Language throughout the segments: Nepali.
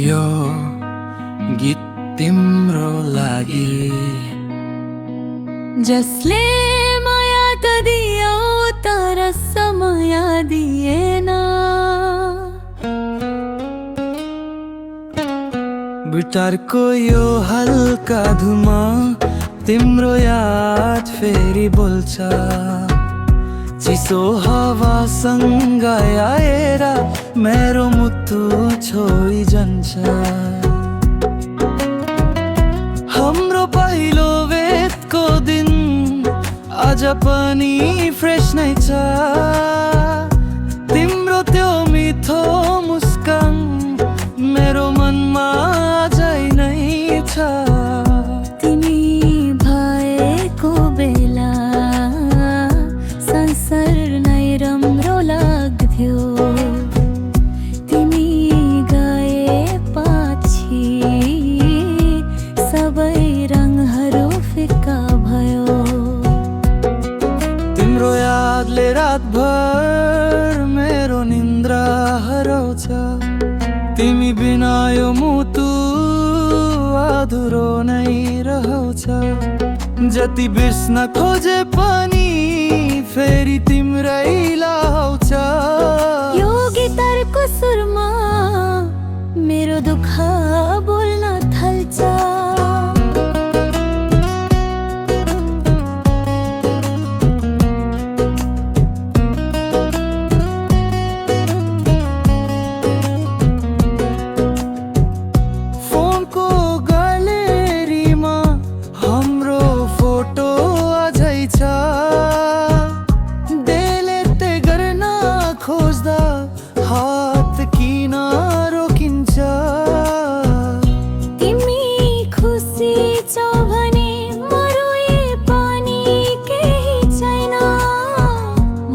यो गीत तिम्रो लागि जसले माया त दियो तर समय दिएन। गिटारको यो हल्का धुमा तिम्रो याद फेरि बोल्छ। चिसो हावासँग आएर मेरो मुटु छोडिजान्छ। हाम्रो पहिलो भेटको दिन आज पनि फ्रेस नै छ। तिम्रो त्यो मिठो मुस्कान मेरो मनमा अझै नै छ। तिमी भएको बेला संसार नै राम्रो लाग्थ्यो। तिमी गएपछि सबै रङहरू फिक्का भयो। तिम्रो यादले रातभर मेरो निन्द्रा हराउँछ। तिमी बिना यो मुटु अधुरो नै रहन्छ। जति बिर्सन खोजे पनि फेरि तिम्रै लाउँछ। यो गिटारको सुरमा मेरो दुःख बोल्न थाल्छ। फोनको ग्यालेरीमा हाम्रो फोटो अझै छ। डिलिट गर्न खोज्दा हात किन रोकिन्छ। तिमी खुसी छौ भने मरोए पनि केही छैन।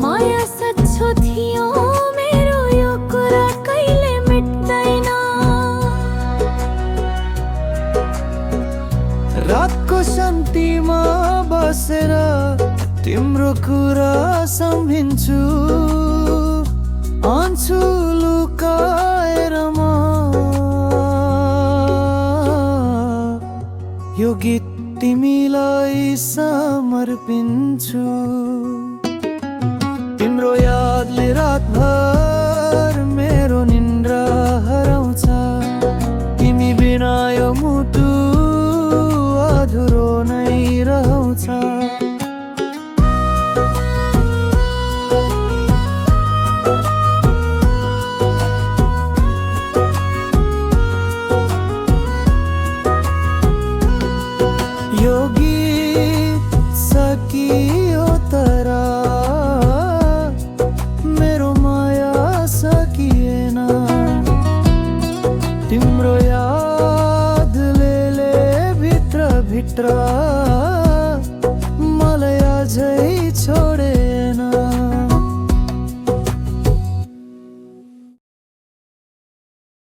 माया सच्चो थियो मेरो यो कुरा कहिले मिट्दैन। रातको शान्तिमा बसेर तिम्रो कुरा सम्झिन्छु। आँसु लुकाएर म यो गीत तिमीलाई समर्पिन्छु। तिम्रो यादले रातभर मेरो निन्द्रा हराउँछ। तिमी बिना यो मुटु अधुरो नै रहन्छ। यो गीत सकियो तर मेरो माया सकिएन। तिम्रो यादले भित्र भित्र